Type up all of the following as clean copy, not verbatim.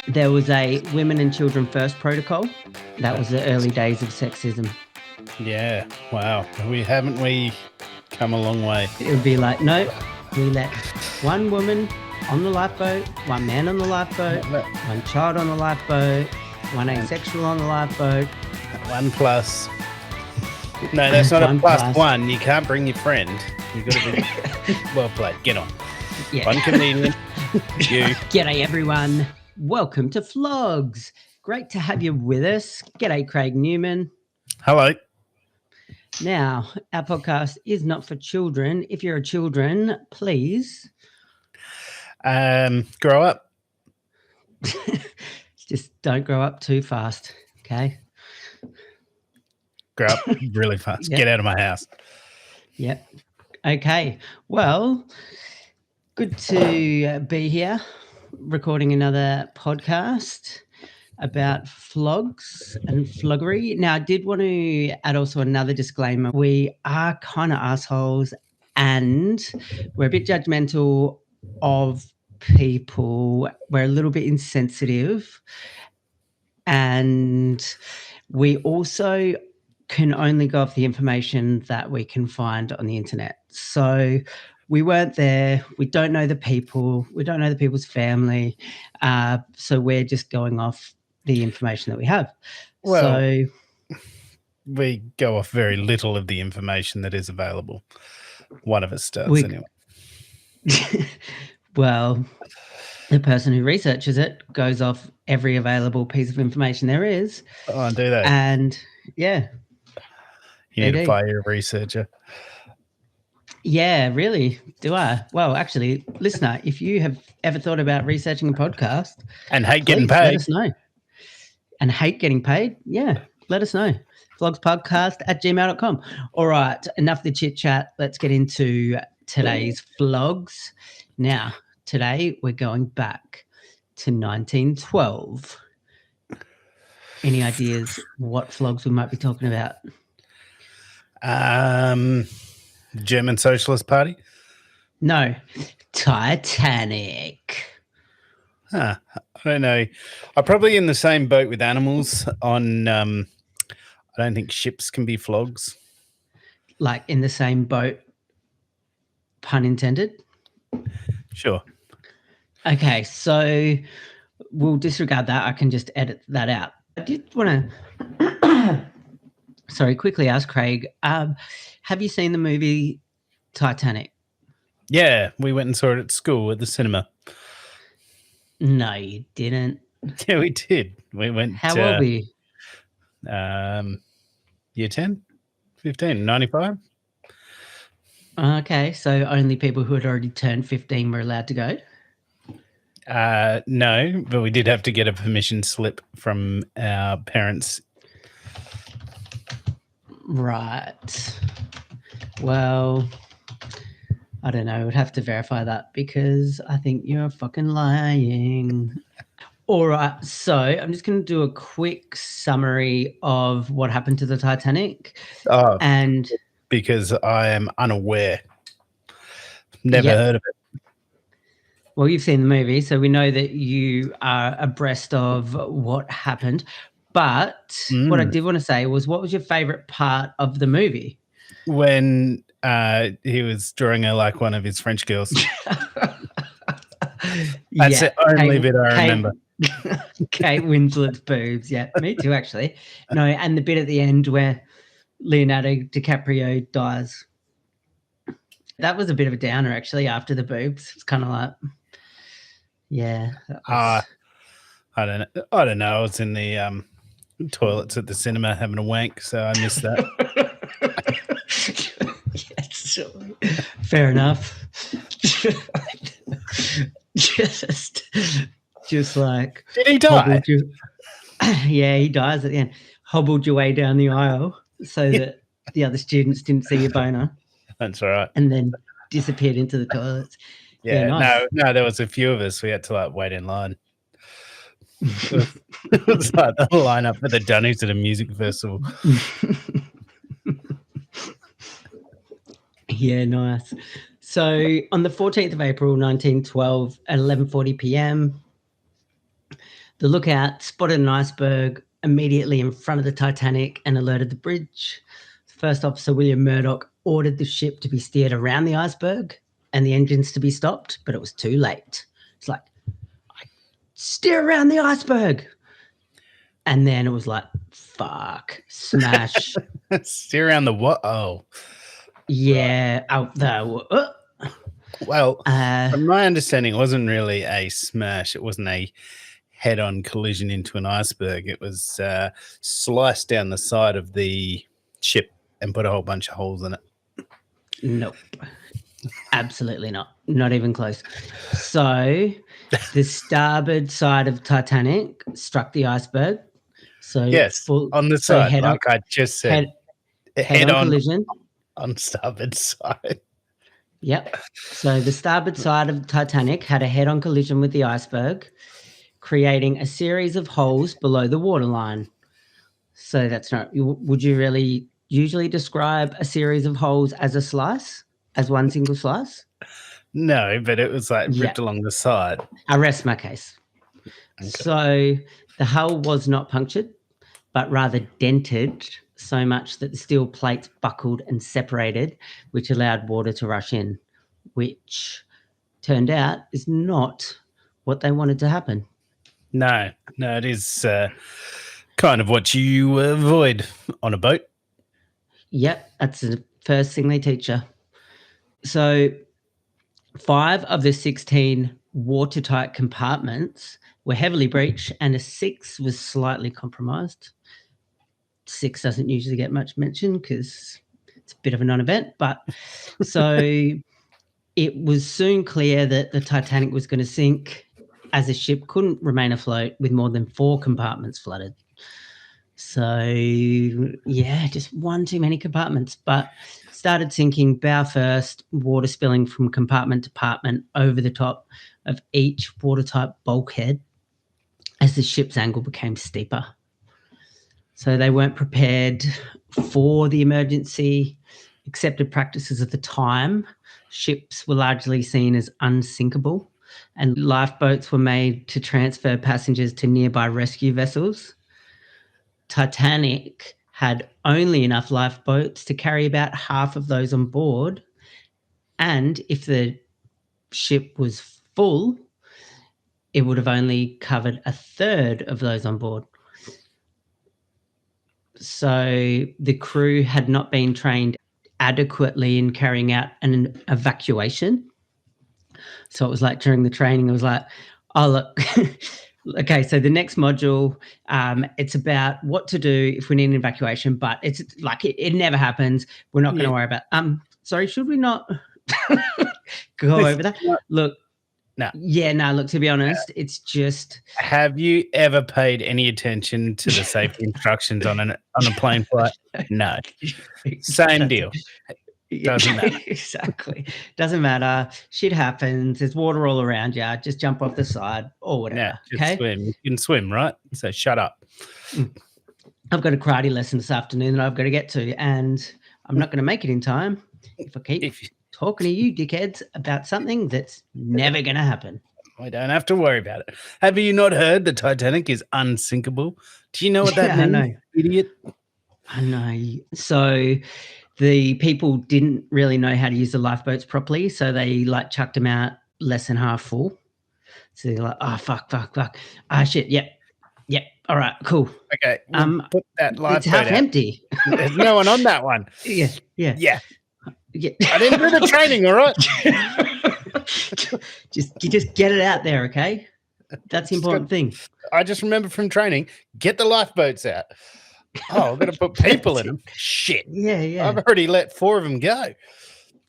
There was a women and children first protocol. That was the early days of sexism. Yeah. Wow. Haven't we come a long way? It would be like, no, we let one woman on the lifeboat, one man on the lifeboat, one child on the lifeboat, one asexual on the lifeboat. 1+. No, that's not a plus one. You can't bring your friend. You've got to be well played. Get on. Yeah. One comedian. You. G'day, everyone. Welcome to Flogs. Great to have you with us. G'day, Craig Newman. Hello. Now, our podcast is not for children. If you're a children, please grow up. Just don't grow up too fast, okay? Grow up really fast. Yep. Get out of my house. Yep. Okay. Well, good to be here recording another podcast about flogs and floggery. Now, I did want to add also another disclaimer. We are kind of assholes and we're a bit judgmental of people. We're a little bit insensitive, and we also can only go off the information that we can find on the internet. So we weren't there. We don't know the people. We don't know the people's family. So we're just going off the information that we have. Well, so we go off very little of the information that is available. One of us does, anyway. Well, the person who researches it goes off every available piece of information there is. Oh, do they? And yeah. You need to fire a researcher. Yeah, really. Do I? Well, actually, listener, if you have ever thought about researching a podcast and hate getting paid, let us know. And hate getting paid, yeah, let us know. Vlogspodcast@gmail.com. All right, enough of the chit chat. Let's get into today's vlogs. Now, today we're going back to 1912. Any ideas what vlogs we might be talking about? German Socialist Party? No, Titanic. I don't know. I'm probably in the same boat with animals on I don't think ships can be flogs. Like in the same boat, pun intended? Sure. Okay, so we'll disregard that. I can just edit that out. I did want to quickly ask Craig, have you seen the movie Titanic? Yeah, we went and saw it at school at the cinema. No, you didn't. Yeah, we did. We went. How old were you? Year 10, 15, 95. Okay, so only people who had already turned 15 were allowed to go? No, but we did have to get a permission slip from our parents. Right. Well, I don't know. I would have to verify that because I think you're fucking lying. All right. So I'm just going to do a quick summary of what happened to the Titanic. And because I am unaware. Never heard of it. Well, you've seen the movie, so we know that you are abreast of what happened. But what I did want to say was, what was your favorite part of the movie? When he was drawing her like one of his French girls. That's the only bit I remember. Kate Winslet's boobs. Yeah, me too, actually. No, and the bit at the end where Leonardo DiCaprio dies. That was a bit of a downer, actually, after the boobs. It's kind of like, yeah. I don't know. I was in the toilets at the cinema having a wank, so I missed that. Yes, sure. Fair enough. just like, did he die? Yeah, he dies at the end. Hobbled your way down the aisle so that the other students didn't see your boner. That's all right. And then disappeared into the toilets. Yeah, nice. No, there was a few of us. We had to like wait in line. It was like the lineup for the Dunnies at a music festival. Yeah, nice. So on the 14th of April, 1912, at 11:40 p.m., The lookout spotted an iceberg immediately in front of the Titanic and alerted the bridge. First Officer William Murdoch ordered the ship to be steered around the iceberg and the engines to be stopped, but it was too late. It's like, steer around the iceberg. And then it was like, fuck, smash. Steer around the what? Oh. Yeah. Out there. Well, from my understanding, it wasn't really a smash. It wasn't a head-on collision into an iceberg. It was sliced down the side of the ship and put a whole bunch of holes in it. Nope. Absolutely not. Not even close. So the starboard side of Titanic struck the iceberg. So yes, on the side, like I just said. Head on collision. On starboard side. Yep. So the starboard side of the Titanic had a head-on collision with the iceberg, creating a series of holes below the waterline. So that's not. Would you really usually describe a series of holes as a slice, as one single slice? No, but it was like ripped along the side. I rest my case. Okay. So the hull was not punctured, but rather dented so much that the steel plates buckled and separated, which allowed water to rush in, which turned out is not what they wanted to happen. No, it is kind of what you avoid on a boat. Yep, that's the first thing they teach you. So 5 of the 16 watertight compartments were heavily breached and a 6th was slightly compromised. 6 doesn't usually get much mention because it's a bit of a non-event, but so it was soon clear that the Titanic was going to sink as the ship couldn't remain afloat with more than 4 compartments flooded. So, yeah, just one too many compartments, but started sinking bow first, water spilling from compartment to compartment over the top of each watertight bulkhead as the ship's angle became steeper. So they weren't prepared for the emergency. Accepted practices at the time, ships were largely seen as unsinkable, and lifeboats were made to transfer passengers to nearby rescue vessels. Titanic had only enough lifeboats to carry about half of those on board, and if the ship was full, it would have only covered a third of those on board. So the crew had not been trained adequately in carrying out an evacuation. So it was like during the training, it was like, oh, look, okay, so the next module, it's about what to do if we need an evacuation, but it's like it never happens. We're not going to worry about sorry, should we not go over that? Look. No. Yeah, no, look, to be honest, it's just... Have you ever paid any attention to the safety instructions on a plane flight? No. Same deal. Doesn't matter. Exactly. Doesn't matter. Shit happens. There's water all around you. Just jump off the side or whatever. Yeah, just swim. You can swim, right? So shut up. I've got a karate lesson this afternoon that I've got to get to, and I'm not going to make it in time if I keep... talking to you dickheads about something that's never going to happen. I don't have to worry about it. Have you not heard the Titanic is unsinkable? Do you know what that means, I know. Idiot? I know. So the people didn't really know how to use the lifeboats properly, so they like chucked them out less than half full. So they're like, oh, fuck. Ah, shit, yep. All right, cool. Okay, put that lifeboat it's half out. empty. There's no one on that one. Yeah. I didn't do the training, all right? just get it out there, okay? That's the important thing. I just remember from training, get the lifeboats out. Oh, I've got to put people in them. Shit. Yeah. I've already let 4 of them go.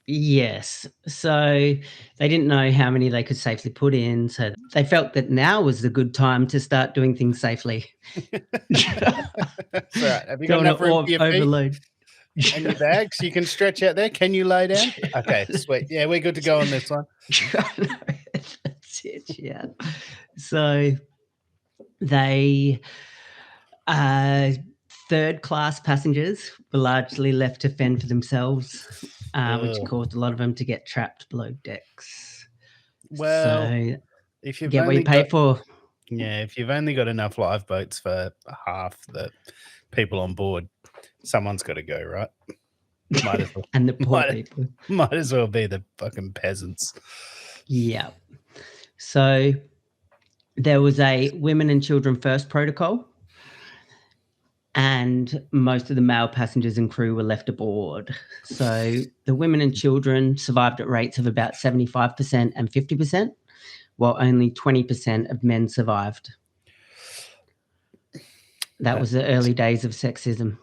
Yes. So they didn't know how many they could safely put in. So they felt that now was the good time to start doing things safely. That's right. Have you got enough room for your feet? Overload. And your bags, you can stretch out there. Can you lay down? Okay, sweet. Yeah, we're good to go on this one. That's it, yeah. So they, third-class passengers were largely left to fend for themselves, which caused a lot of them to get trapped below decks. Well, so if you get what you pay for. Yeah, if you've only got enough lifeboats for half the people on board, someone's got to go, right? Might as well. And the poor people. Might as well be the fucking peasants. Yeah. So there was a women and children first protocol, and most of the male passengers and crew were left aboard. So the women and children survived at rates of about 75% and 50%, while only 20% of men survived. That was the early days of sexism.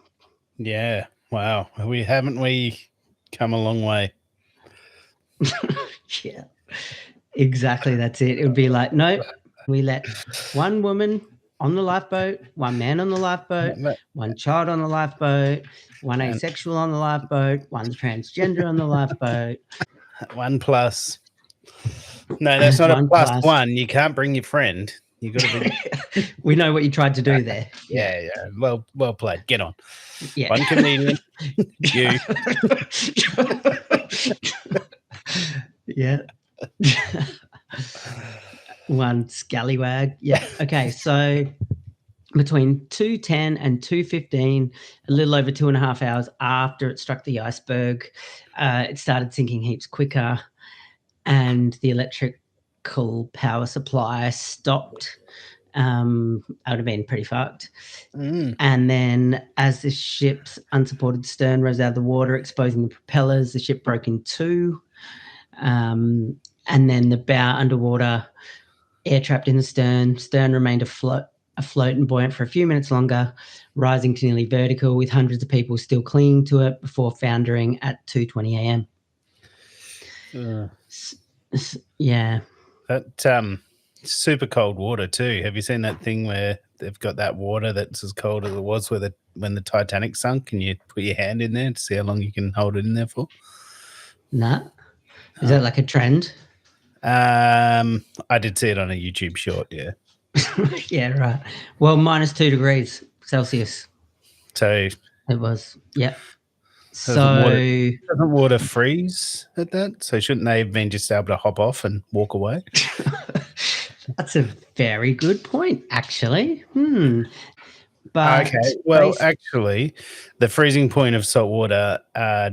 Yeah. Wow. Haven't we come a long way? Yeah. Exactly. That's it. It would be like, no, we let one woman on the lifeboat, one man on the lifeboat, one child on the lifeboat, one asexual on the lifeboat, one transgender on the lifeboat. 1+. No, that's not a +1. You can't bring your friend. You got to be. We know what you tried to do there. Yeah. Well played. Get on. Yeah. One comedian. You. Yeah. One scallywag. Yeah. Okay. So between 2:10 and 2:15, a little over 2.5 hours after it struck the iceberg, it started sinking heaps quicker, and the electrical power supply stopped. I would have been pretty fucked. And then as the ship's unsupported stern rose out of the water, exposing the propellers, the ship broke in two. And then the bow underwater, air trapped in the stern. Stern remained afloat and buoyant for a few minutes longer, rising to nearly vertical, with hundreds of people still clinging to it before foundering at 2:20 a.m. Yeah. That super cold water too. Have you seen that thing where they've got that water that's as cold as it was when the Titanic sunk, and you put your hand in there to see how long you can hold it in there for? Nah. Is that like a trend? I did see it on a YouTube short, yeah. Yeah, right. Well, -2 degrees Celsius. So it was, yeah. Doesn't water freeze at that? So shouldn't they have been just able to hop off and walk away? That's a very good point, actually. But okay, well, actually, the freezing point of salt water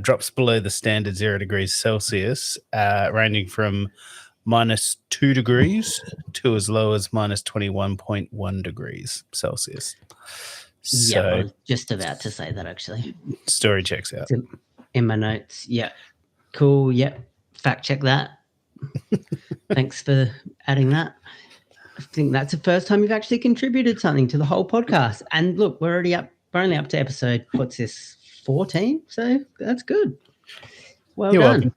drops below the standard 0 degrees Celsius, ranging from -2 degrees to as low as -21.1 degrees Celsius. So, yeah, I was just about to say that, actually. Story checks out. In my notes. Yeah. Cool. Yeah. Fact check that. Thanks for adding that. I think that's the first time you've actually contributed something to the whole podcast. And look, we're only up to episode, what's this, 14? So that's good. Well You're done.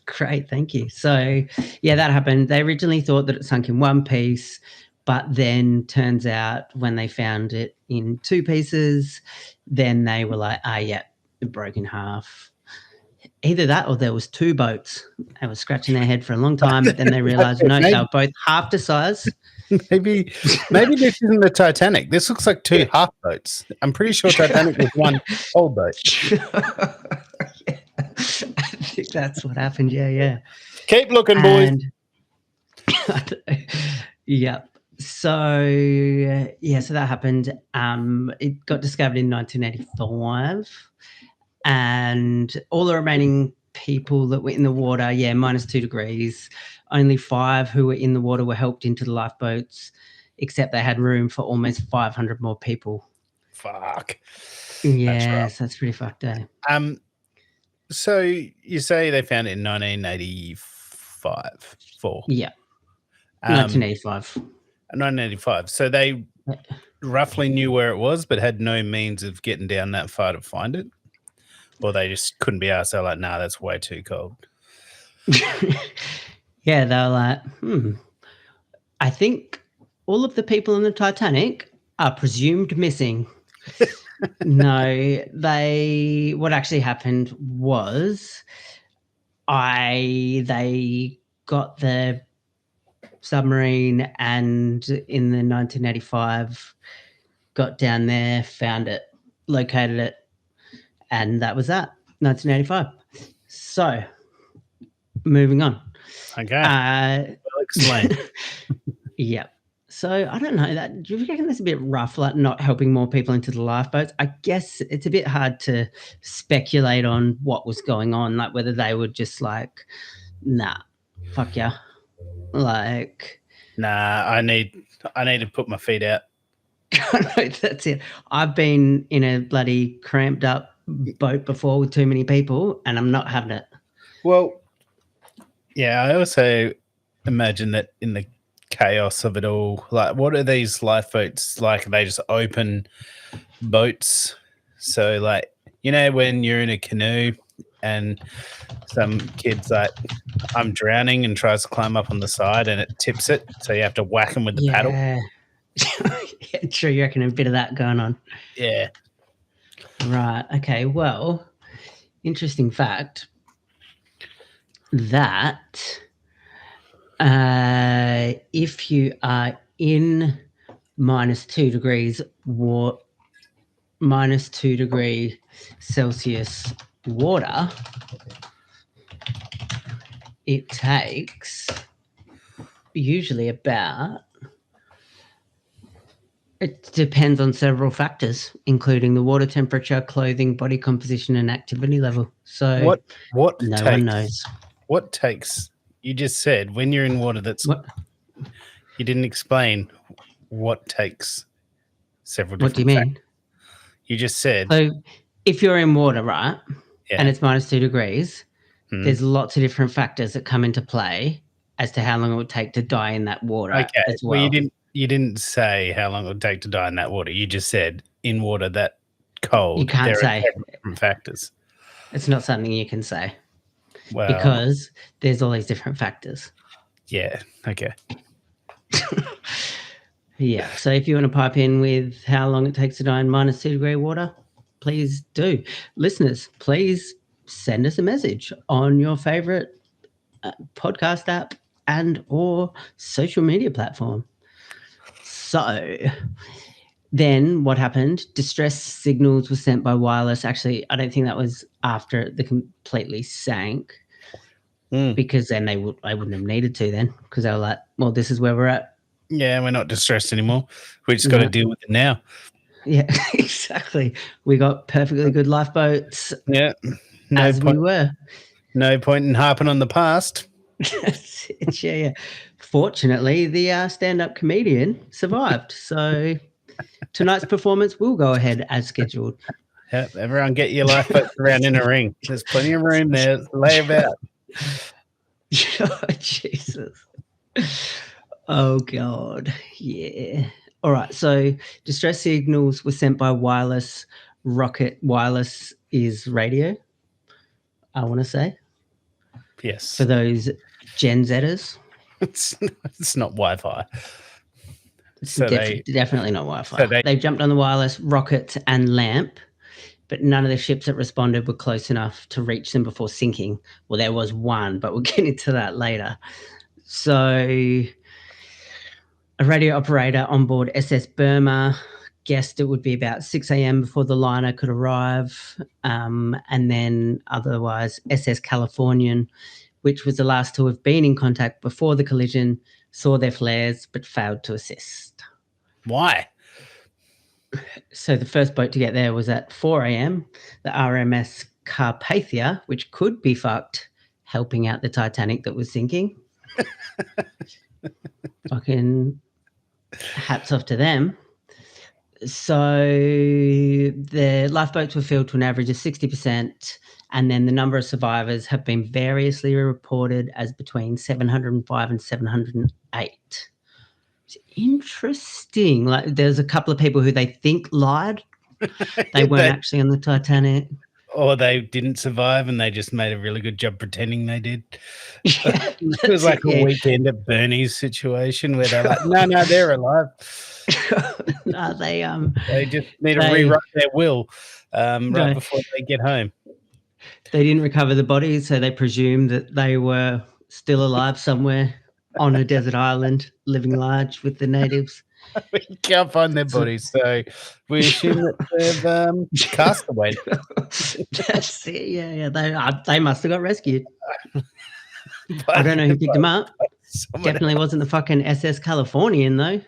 Great, thank you. So, yeah, that happened. They originally thought that it sunk in one piece, but then turns out when they found it in two pieces, then they were like, yeah, it broke in half. Either that or there was two boats. They were scratching their head for a long time, but then they realised, no, they were both half the size. Maybe this isn't the Titanic. This looks like two half boats. I'm pretty sure Titanic was one whole boat. Yeah. I think that's what happened. Yeah. Keep looking, boys. Yep. So so that happened. It got discovered in 1985, and all the remaining people that were in the water, -2 degrees. Only 5 who were in the water were helped into the lifeboats, except they had room for almost 500 more people. Fuck. Yes, that's pretty fucked, eh? So you say they found it in 1985? Yeah. 1985. 1985. So they roughly knew where it was, but had no means of getting down that far to find it? Or they just couldn't be asked. They're like, nah, that's way too cold. Yeah, they were like, I think all of the people in the Titanic are presumed missing. No, what actually happened was they got the submarine, and in the 1985 got down there, found it, located it, and that was that, 1985. So moving on. Okay. Well explained. Yeah. So I don't know that. Do you reckon that's a bit rough, like not helping more people into the lifeboats? I guess it's a bit hard to speculate on what was going on, like whether they were just like, nah, fuck yeah, like. Nah, I need to put my feet out. No, that's it. I've been in a bloody cramped up boat before with too many people, and I'm not having it. Well, yeah, I also imagine that in the chaos of it all, like, what are these lifeboats like? Are they just open boats? So, like, you know, when you're in a canoe and some kid's like, I'm drowning, and tries to climb up on the side and it tips it, so you have to whack him with the paddle. Yeah, true. You reckon a bit of that going on? Yeah. Right. Okay. Well, interesting fact that if you are in -2 degrees -2 degree Celsius water, it takes usually about, it depends on several factors, including the water temperature, clothing, body composition, and activity level. So what no takes, one knows. What takes? You just said when you're in water that's. What? You didn't explain what takes several different. What do you mean? You just said. So if you're in water, right, Yeah. and it's -2 degrees, there's lots of different factors that come into play as to how long it would take to die in that water. Okay. As well. You didn't say how long it would take to die in that water. You just said in water that cold. You can't say. There are different factors. It's not something you can say. Well, because there's all these different factors. Yeah. Okay. Yeah. So if you want to pipe in with how long it takes to die in -2 degree water, please do. Listeners, please send us a message on your favorite podcast app and or social media platform. So then what happened? Distress signals were sent by wireless. Actually, I don't think that was after it completely sank, because then they wouldn't have needed to then, because they were like, well, this is where we're at. Yeah, we're not distressed anymore. We just got to deal with it now. Yeah, exactly. We got perfectly good lifeboats. Yeah. We were. No point in harping on the past. Yeah. Fortunately, the stand-up comedian survived. So tonight's performance will go ahead as scheduled. Yep, everyone get your lifeboats around in a ring. There's plenty of room there. Lay about. Oh, Jesus. Oh, God. Yeah. All right. So distress signals were sent by wireless rocket. Wireless is radio, I want to say. Yes. For those Gen Zers. It's not Wi-Fi. So definitely not Wi-Fi. So they jumped on the wireless rocket and lamp, but none of the ships that responded were close enough to reach them before sinking. Well, there was one, but we'll get into that later. So a radio operator on board SS Burma guessed it would be about 6 a.m. before the liner could arrive. And then otherwise SS Californian, which was the last to have been in contact before the collision, saw their flares but failed to assist. Why? So the first boat to get there was at 4 a.m. The RMS Carpathia, which could be fucked, helping out the Titanic that was sinking. Fucking hats off to them. So the lifeboats were filled to an average of 60%, and then the number of survivors have been variously reported as between 705 and 708. It's interesting. Like, there's a couple of people who they think lied. They weren't actually on the Titanic. Or they didn't survive and they just made a really good job pretending they did. Yeah, it was like a weekend at Bernie's situation where they're like, no, they're alive. No, they just need to rewrite their will right before they get home. They didn't recover the bodies, so they presumed that they were still alive somewhere on a desert island, living large with the natives. We can't find their bodies, so we assume that they've cast away. That's it. Yeah. They must have got rescued. I don't know who picked them up. Definitely wasn't the fucking SS Californian though.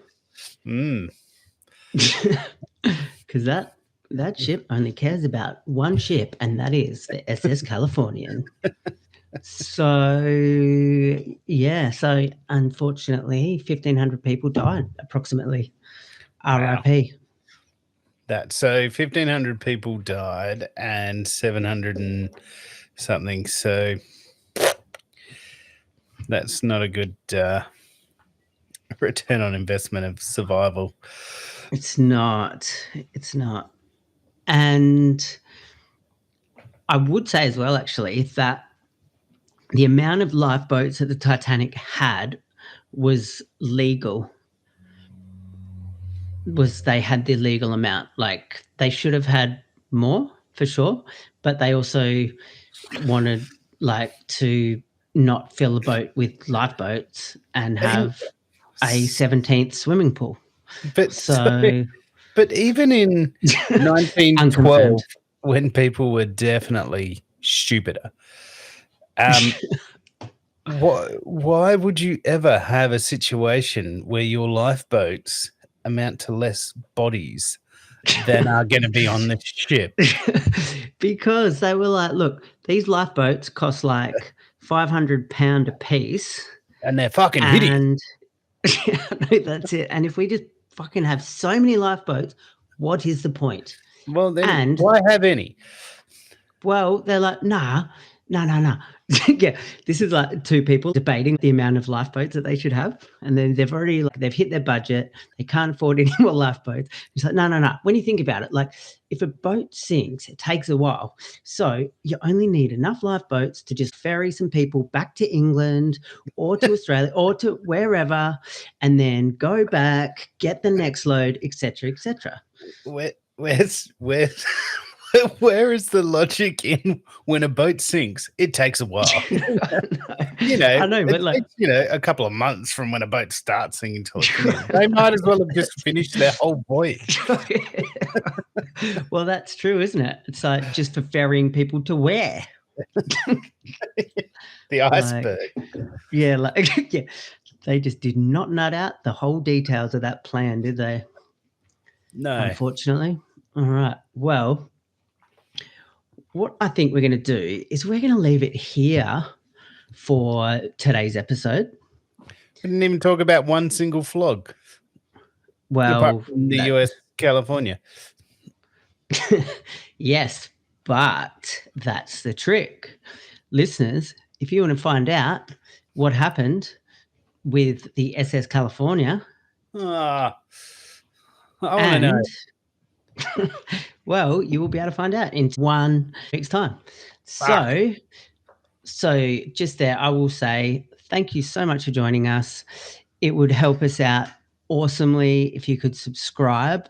Because that ship only cares about one ship, and that is the SS Californian. So unfortunately 1,500 people died approximately. Wow. RIP. So 1,500 people died and 700 and something. So that's not a good return on investment of survival. It's not. And I would say as well, actually, that the amount of lifeboats that the Titanic had was legal. They had the legal amount. Like, they should have had more for sure, but they also wanted to not fill the boat with lifeboats and have a 17th swimming pool. But even in 1912, when people were definitely stupider, why would you ever have a situation where your lifeboats amount to less bodies than are going to be on this ship? Because they were like, look, these lifeboats cost like £500 a piece. And they're fucking hideous. No, that's it. And if we just fucking have so many lifeboats, what is the point? Well, then why have any? Well, they're like, nah. Yeah, this is like two people debating the amount of lifeboats that they should have, and then they've already they've hit their budget. They can't afford any more lifeboats. It's like, no. When you think about it, like if a boat sinks, it takes a while. So you only need enough lifeboats to just ferry some people back to England or to Australia or to wherever, and then go back, get the next load, etc., etc. Where is the logic in when a boat sinks? It takes a while. I know, but takes, a couple of months from when a boat starts sinking to it. They might as well have just finished their whole voyage. Well, that's true, isn't it? It's like just for ferrying people to where? The iceberg. Yeah, they just did not nut out the whole details of that plan, did they? No. Unfortunately. All right. Well, what I think we're going to do is we're going to leave it here for today's episode. We didn't even talk about one single flog. Well, apart from the US California. Yes, but that's the trick. Listeners, if you want to find out what happened with the SS California, I want to know. Well, you will be able to find out in 1 week's time. So just there, I will say thank you so much for joining us. It would help us out awesomely if you could subscribe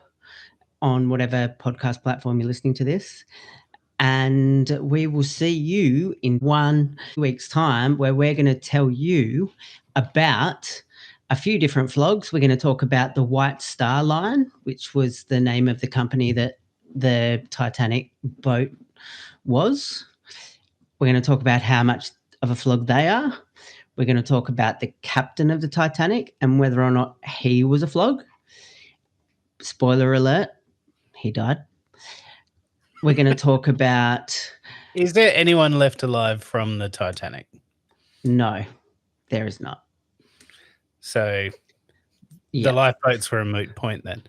on whatever podcast platform you're listening to this. And we will see you in 1 week's time, where we're going to tell you about a few different vlogs. We're going to talk about the White Star Line, which was the name of the company that the Titanic boat was. We're going to talk about how much of a flog they are. We're going to talk about the captain of the Titanic and whether or not he was a flog. Spoiler alert, he died. We're going to talk about... Is there anyone left alive from the Titanic? No, there is not. So the lifeboats were a moot point then.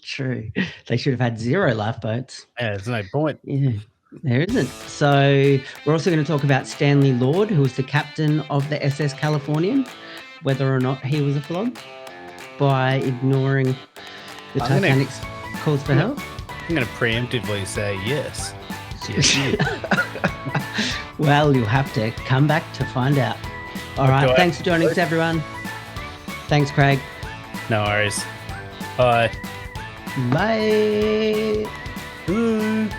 True. They should have had 0 lifeboats. Yeah, there's no point. Yeah, there isn't. So we're also going to talk about Stanley Lord, who was the captain of the SS Californian, whether or not he was a flog by ignoring the Titanic's calls for help. I'm going to preemptively say yes. Yes. Well, you'll have to come back to find out. All right. Thanks for joining us, everyone. Thanks, Craig. No worries. Bye. Bye. Bye.